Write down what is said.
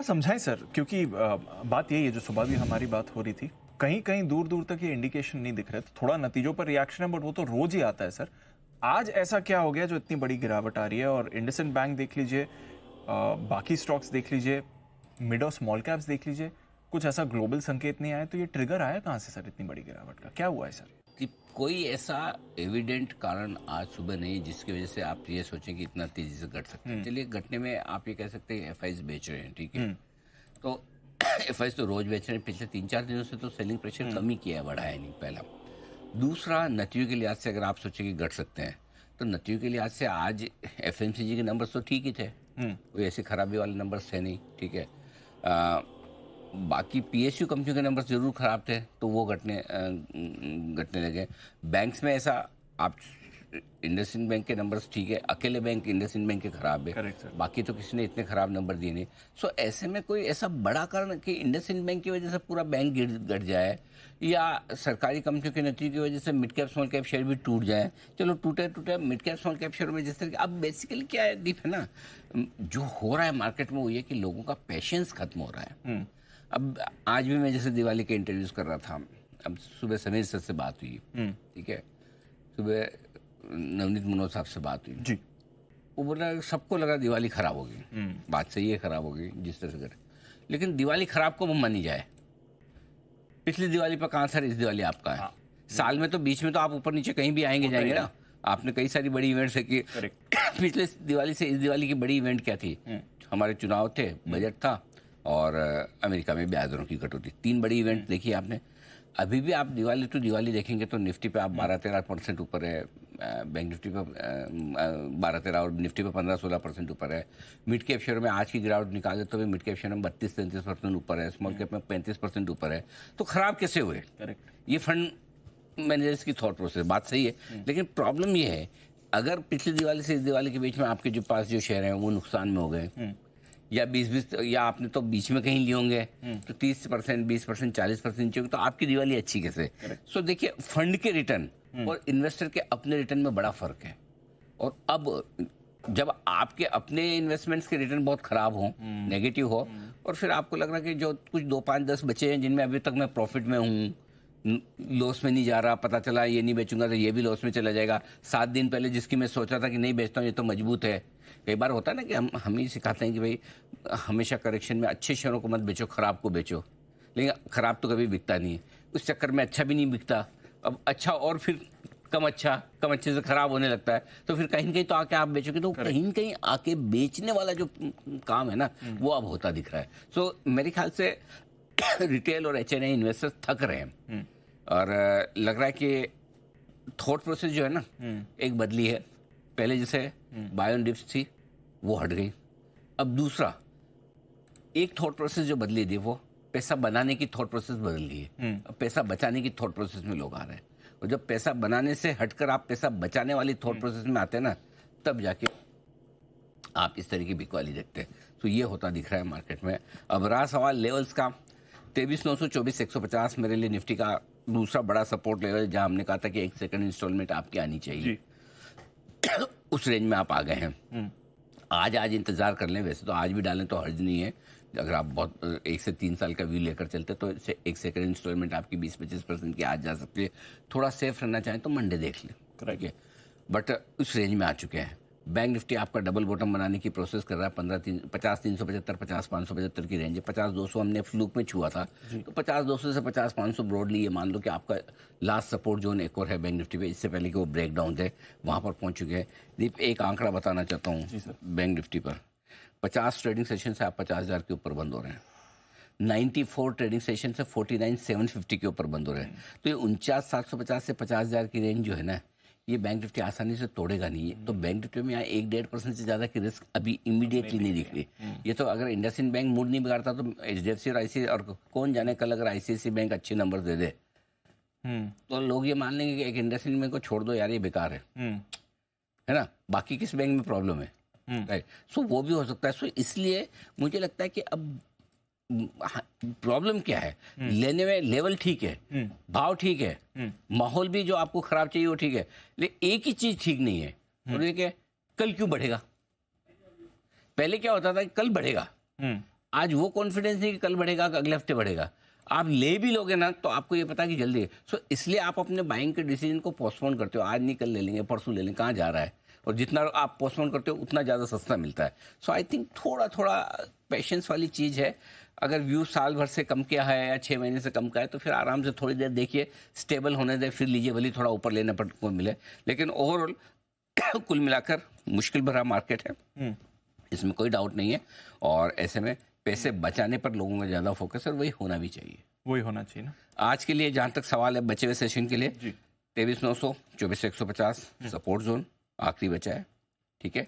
समझाएं सर, क्योंकि बात यही है जो सुबह भी हमारी बात हो रही थी। कहीं कहीं दूर दूर तक ये इंडिकेशन नहीं दिख रहे, तो थोड़ा नतीजों पर रिएक्शन है, बट वो तो रोज ही आता है सर। आज ऐसा क्या हो गया जो इतनी बड़ी गिरावट आ रही है? और इंडसइंड बैंक देख लीजिए, बाकी स्टॉक्स देख लीजिए, मिड और स्मॉल कैप्स देख लीजिए, कुछ ऐसा ग्लोबल संकेत नहीं आया। तो ये ट्रिगर आया कहाँ से सर इतनी बड़ी गिरावट का? क्या हुआ है सर? कि कोई ऐसा एविडेंट कारण आज सुबह नहीं है जिसकी वजह से आप ये सोचें कि इतना तेजी से घट सकता है। चलिए, घटने में आप ये कह सकते हैं एफआईज बेच रहे हैं, ठीक है। तो एफआईज तो रोज बेच रहे हैं। पिछले 3-4 दिनों से तो सेलिंग प्रेशर कम ही किया है, बढ़ाया नहीं। पहला। दूसरा, नतीजों के लिहाज से अगर आप सोचें कि घट सकते हैं, तो नतीजों के लिहाज से आज एफएमसीजी के नंबर्स तो ठीक ही थे, कोई ऐसी खराबी वाले नंबर्स थे नहीं, ठीक है। बाकी पीएसयू कंपनियों के नंबर जरूर खराब थे, तो वो घटने लगे। बैंक्स में ऐसा, आप इंडसइंड बैंक के नंबर्स ठीक है, अकेले बैंक इंडसइंड बैंक के खराब है, करेक्ट सर। बाकी तो किसी ने इतने खराब नंबर दिए नहीं। सो ऐसे में कोई ऐसा बड़ा कारण कि इंडसइंड बैंक की वजह से पूरा बैंक घट जाए, या सरकारी कंपनियों के नतीजे की वजह से mid cap small cap share भी टूट जाए। चलो, टूटे टूटे mid cap small cap share में जिस तरह, अब बेसिकली क्या है दीप, है ना, जो हो रहा है मार्केट में वो ये कि लोगों का पेशेंस खत्म हो रहा है। अब आज भी मैं जैसे दिवाली के इंटरव्यूज कर रहा था, अब सुबह समीर सर से बात हुई, ठीक है, सुबह नवनीत मनोज साहब से बात हुई जी। वो बोल रहा है सबको लगा दिवाली खराब होगी। बात सही है, खराब होगी जिस तरह से करे, लेकिन दिवाली खराब को मानी जाए। पिछली दिवाली पर कहाँ सर, इस दिवाली आपका है। हाँ। साल में तो बीच में तो आप ऊपर नीचे कहीं भी आएंगे जाएंगे ना। आपने कई सारी बड़ी इवेंट्स है कि पिछले दिवाली से इस दिवाली की बड़ी इवेंट क्या थी? हमारे चुनाव थे, बजट था, और अमेरिका में ब्याज दरों की कटौती। 3 बड़ी इवेंट देखी आपने। अभी भी आप दिवाली टू दिवाली देखेंगे तो निफ्टी पे आप 12-13% ऊपर है, बैंक निफ्टी पे 12-13, और निफ्टी पे 15-16% ऊपर है। मिड कैप शेयर में आज की गिरावट निकाले तो भी मिड कैप शेयर में 32-33% ऊपर है, स्मॉल कैप में 35% ऊपर है। तो खराब कैसे हुए? करेक्ट। ये फंड मैनेजर्स की थॉट प्रोसेस, बात सही है, लेकिन प्रॉब्लम ये है, अगर पिछली दिवाली से इस दिवाली के बीच में आपके जो पास जो शेयर हैं वो नुकसान में हो गए, या 20-20, या आपने तो बीच में कहीं लिए होंगे, तो 30%, 20%, 40% नीचे होंगे, तो आपकी दिवाली अच्छी कैसे? सो देखिए, फंड के रिटर्न और इन्वेस्टर के अपने रिटर्न में बड़ा फर्क है। और अब जब आपके अपने इन्वेस्टमेंट्स के रिटर्न बहुत खराब हो, नेगेटिव हो, और फिर आपको लग रहा है कि जो कुछ 2-5-10 बचे हैं जिनमें अभी तक मैं प्रॉफिट में हूँ, लॉस में नहीं जा रहा, पता चला ये नहीं बेचूंगा तो ये भी लॉस में चला जाएगा। 7 दिन पहले जिसकी मैं सोचा था कि नहीं बेचता हूँ, ये तो मजबूत है। कई बार होता है ना कि हम ही सिखाते हैं कि भाई हमेशा करेक्शन में अच्छे शेयरों को मत बेचो, खराब को बेचो, लेकिन खराब तो कभी बिकता नहीं है। उस चक्कर में अच्छा भी नहीं बिकता, अब अच्छा और फिर कम अच्छे से खराब होने लगता है, तो फिर कहीं न कहीं तो आके आप बेचोगे, तो कहीं न कहीं आके बेचने वाला जो काम है ना, वो अब होता दिख रहा है। सो मेरे ख्याल से रिटेल और एचएनआई इन्वेस्टर्स थक रहे हैं, और लग रहा है कि थॉट प्रोसेस जो है ना, एक बदली है। पहले जैसे बाय ऑन डिप्स थी, वो हट गई। अब दूसरा एक थॉट प्रोसेस जो बदली थी, वो पैसा बनाने की थॉट प्रोसेस बदली है। अब पैसा बचाने की थॉट प्रोसेस में लोग आ रहे हैं, और जब पैसा बनाने से हटकर आप पैसा बचाने वाली थॉट प्रोसेस में आते हैं ना, तब जाके आप इस तरह की बिकवाली देखते हैं। तो ये होता दिख रहा है मार्केट में। अब रहा सवाल लेवल्स का, 23,900, 24,150 मेरे लिए निफ्टी का दूसरा बड़ा सपोर्ट लेवल, जहां हमने कहा था कि एक सेकंड इंस्टॉलमेंट आपकी आनी चाहिए। उस रेंज में आप आ गए हैं। आज इंतजार कर लें, वैसे तो आज भी डालें तो हर्ज नहीं है। अगर आप बहुत 1 से 3 साल का व्यू लेकर चलते तो एक सेकंड इंस्टॉलमेंट आपकी 20-25% की आज जा सकती है। थोड़ा सेफ रहना चाहें तो मंडे देख लें, ठीक है, बट उस रेंज में आ चुके हैं। बैंक निफ्टी आपका डबल बॉटम बनाने की प्रोसेस कर रहा है। 50-375, 50-575 की रेंज है। 50-200 हमने फ्लूक में छुआ था, तो 50-200 से 50-500 ब्रॉडली ये मान लो कि आपका लास्ट सपोर्ट जोन एक और है बैंक निफ्टी पे। इससे पहले कि वो ब्रेक डाउन थे, वहाँ पर पहुँच चुके हैं। दीप, एक आंकड़ा बताना चाहता हूँ बैंक निफ्टी पर। 50 ट्रेडिंग सेशन से आप 50,000 के ऊपर बंद हो रहे हैं। 94 ट्रेडिंग सेशन से 49,750 के ऊपर बंद हो रहे हैं। तो ये 49,750 से 50,000 की रेंज जो है ना, ये बैंक निफ्टी आसानी से तोड़ेगा नहीं है। तो बैंक निफ्टी में यहाँ 1-1.5% से ज़्यादा की रिस्क अभी इमीडिएटली नहीं दिख रही। ये तो अगर इंडसइंड बैंक मूड नहीं बिगाड़ता तो एचडीएफसी और आईसीआईसी, और कौन जाने कल अगर आईसीआईसी बैंक अच्छे नंबर दे दे, तो लोग ये मान लेंगे कि एक इंडसइंड बैंक को छोड़ दो यार, ये बेकार है ना, बाकी किस बैंक में प्रॉब्लम है, राइट। सो वो भी हो सकता है। सो इसलिए मुझे लगता है कि अब प्रॉब्लम क्या है, लेने में लेवल ठीक है, भाव ठीक है, माहौल भी जो आपको खराब चाहिए वो ठीक है, लेकिन एक ही चीज ठीक नहीं है, और ये क्या, कल क्यों बढ़ेगा? पहले क्या होता था कि कल बढ़ेगा, आज वो कॉन्फिडेंस नहीं कि कल बढ़ेगा कि अगले हफ्ते बढ़ेगा। आप ले भी लोगे ना तो आपको ये पता है कि जल्दी है। सो इसलिए आप अपने बाइंग के डिसीजन को पोस्टपोन करते हो, आज नहीं कल ले लेंगे, परसों ले लेंगे, कहाँ जा रहा है। और जितना आप पोस्टपोन करते हो उतना ज़्यादा सस्ता मिलता है। सो आई थिंक थोड़ा थोड़ा पेशेंस वाली चीज़ है। अगर व्यू साल भर से कम क्या है या 6 महीने से कम का है तो फिर आराम से थोड़ी देर देखिए, स्टेबल होने दे, फिर लीजिए, भले थोड़ा ऊपर लेने पर को मिले। लेकिन ओवरऑल कुल मिलाकर मुश्किल भरा मार्केट है, इसमें कोई डाउट नहीं है। और ऐसे में पैसे बचाने पर लोगों का ज़्यादा फोकस है और वही होना भी चाहिए। वही होना चाहिए ना। आज के लिए जहाँ तक सवाल है बचे हुए सेशन के लिए, जी 23,900 24,150 सपोर्ट जोन आखिरी बचा है, ठीक है।